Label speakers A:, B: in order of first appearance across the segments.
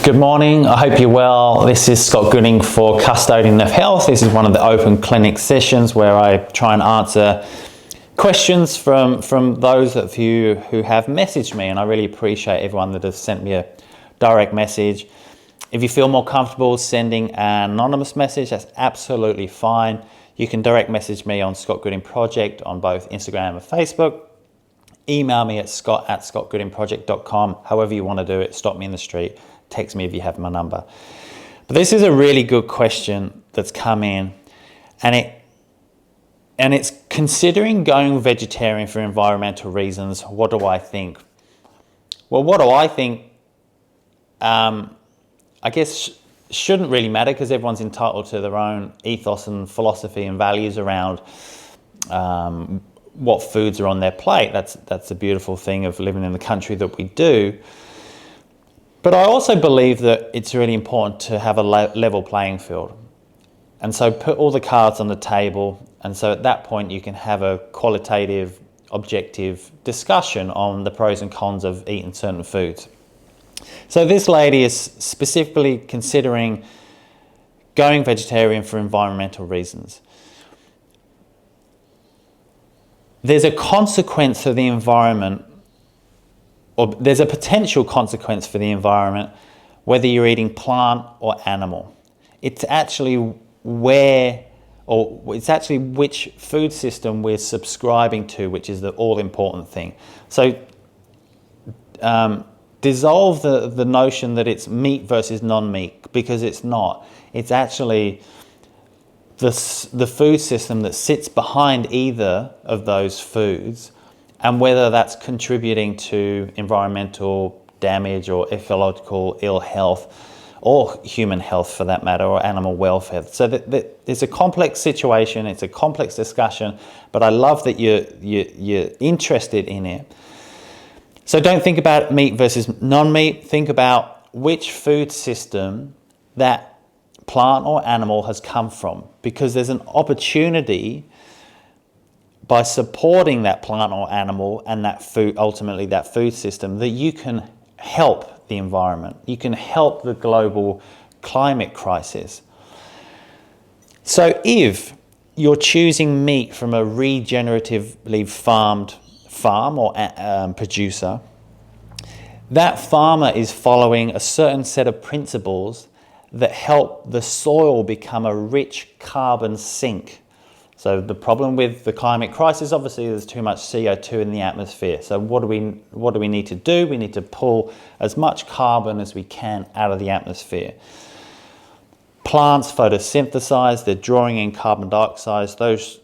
A: Good morning, I hope you're well. This is Scott Gooding for Custodian of Health. This is one of the open clinic sessions where I try and answer questions from those of you who have messaged me, and I really appreciate everyone that has sent me a direct message. If you feel more comfortable sending an anonymous message, that's absolutely fine. You can direct message me on Scott Gooding Project on both Instagram and Facebook. Email me at scott@scottgoodingproject.com. However you want to do it, stop me in the street. Text me if you have my number. But this is a really good question that's come in, and it's considering going vegetarian for environmental reasons. What do I think? Well, what do I think? I guess shouldn't really matter, because everyone's entitled to their own ethos and philosophy and values around what foods are on their plate. That's the beautiful thing of living in the country that we do. But I also believe that it's really important to have a level playing field. And so put all the cards on the table. And so at that point, you can have a qualitative, objective discussion on the pros and cons of eating certain foods. So this lady is specifically considering going vegetarian for environmental reasons. There's a consequence for the environment, or there's a potential consequence for the environment, whether you're eating plant or animal. It's actually which food system we're subscribing to, which is the all-important thing. So dissolve the notion that it's meat versus non-meat, because it's not. It's actually the food system that sits behind either of those foods, and whether that's contributing to environmental damage or ecological ill health, or human health for that matter, or animal welfare. So that it's a complex situation, it's a complex discussion, but I love that you're interested in it. So don't think about meat versus non-meat, think about which food system that plant or animal has come from, because there's an opportunity by supporting that plant or animal and that food, ultimately that food system, that you can help the environment. You can help the global climate crisis. So if you're choosing meat from a regeneratively farm or producer, that farmer is following a certain set of principles that help the soil become a rich carbon sink. So the problem with the climate crisis, obviously there's too much CO2 in the atmosphere. So what do we need to do? We need to pull as much carbon as we can out of the atmosphere. Plants photosynthesize, they're drawing in carbon dioxide. Those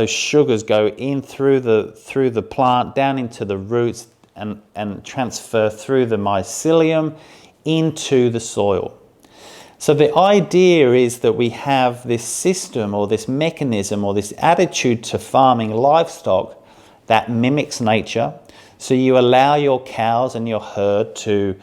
A: sugars go in through the plant, down into the roots, and transfer through the mycelium into the soil. So the idea is that we have this system or this mechanism or this attitude to farming livestock that mimics nature. So you allow your cows and your herd to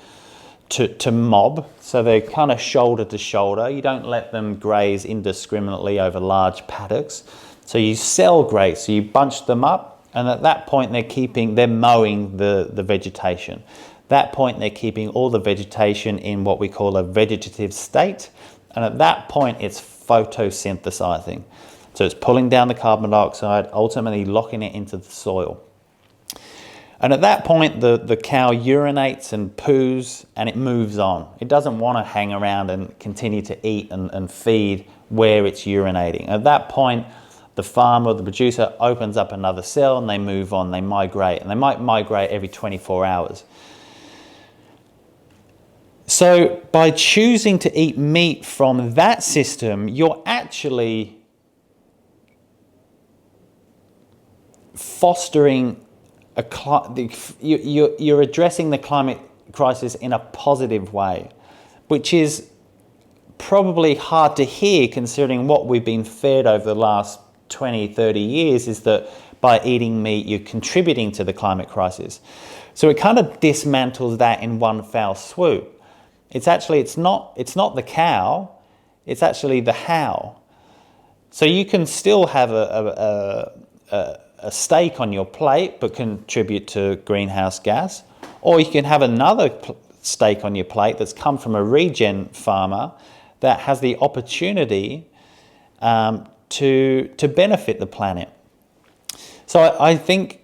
A: mob. So they're kind of shoulder to shoulder. You don't let them graze indiscriminately over large paddocks. So you cell graze. So you bunch them up, and at that point they're mowing the vegetation. That point they're keeping all the vegetation in what we call a vegetative state, and at that point it's photosynthesizing. So it's pulling down the carbon dioxide, ultimately locking it into the soil. And at that point the cow urinates and poos, and it moves on. It doesn't want to hang around and continue to eat and feed where it's urinating. At that point the farmer or the producer opens up another cell and they move on, they migrate, and they might migrate every 24 hours. So by choosing to eat meat from that system, you're actually fostering you're addressing the climate crisis in a positive way, which is probably hard to hear considering what we've been fed over the last 20, 30 years, is that by eating meat, you're contributing to the climate crisis. So it kind of dismantles that in one foul swoop. It's not the cow, it's actually the how. So you can still have a steak on your plate but contribute to greenhouse gas, or you can have another steak on your plate that's come from a regen farmer that has the opportunity to benefit the planet. So I think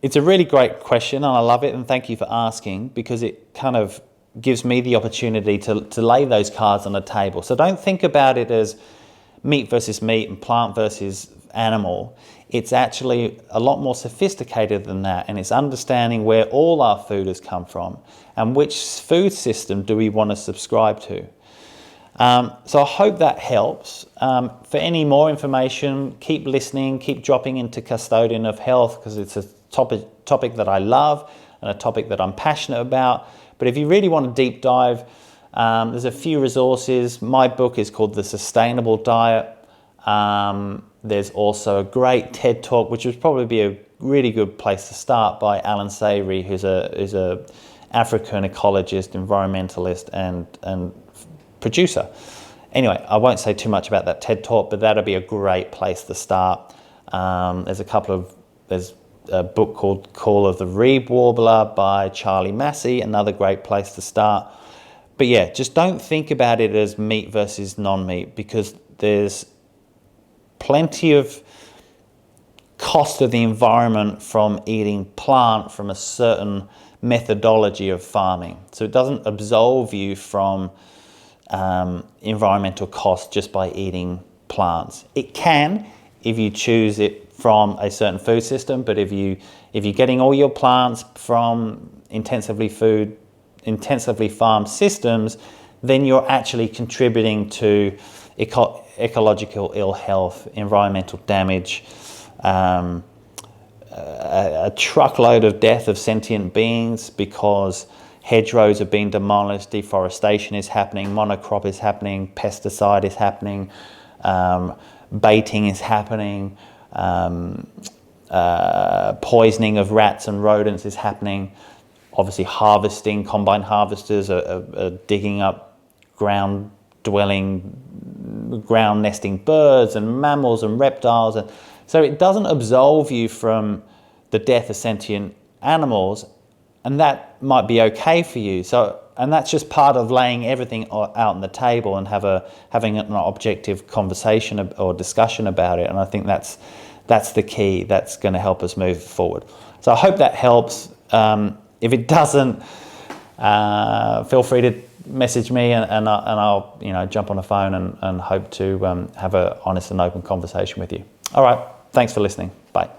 A: it's a really great question, and I love it, and thank you for asking, because it kind of gives me the opportunity to lay those cards on the table. So don't think about it as meat versus meat and plant versus animal. It's actually a lot more sophisticated than that, and it's understanding where all our food has come from and which food system do we want to subscribe to. So I hope that helps. For any more information, keep listening, keep dropping into Custodian of Health, because it's a topic that I love and a topic that I'm passionate about. But if you really want to deep dive, there's a few resources. My book is called The Sustainable Diet. There's also a great TED Talk, which would probably be a really good place to start, by Alan Savory, who's a African ecologist, environmentalist, and producer. Anyway, I won't say too much about that TED Talk, but that'll be a great place to start. There's a book called Call of the Reed Warbler by Charlie Massey, another great place to start. But yeah, just don't think about it as meat versus non-meat, because there's plenty of cost of the environment from eating plant from a certain methodology of farming. So it doesn't absolve you from environmental cost just by eating plants. It can, if you choose it from a certain food system, but if you're getting all your plants from intensively farmed systems, then you're actually contributing to ecological ill health, environmental damage, a truckload of death of sentient beings, because hedgerows are being demolished, deforestation is happening, monocrop is happening, pesticide is happening, baiting is happening, poisoning of rats and rodents is happening. Obviously harvesting, combine harvesters are digging up ground nesting birds and mammals and reptiles. And so it doesn't absolve you from the death of sentient animals, and that might be okay for you. And that's just part of laying everything out on the table and having an objective conversation or discussion about it. And I think that's the key. That's going to help us move forward. So I hope that helps. If it doesn't, feel free to message me, and I'll jump on the phone and hope to have an honest and open conversation with you. All right. Thanks for listening. Bye.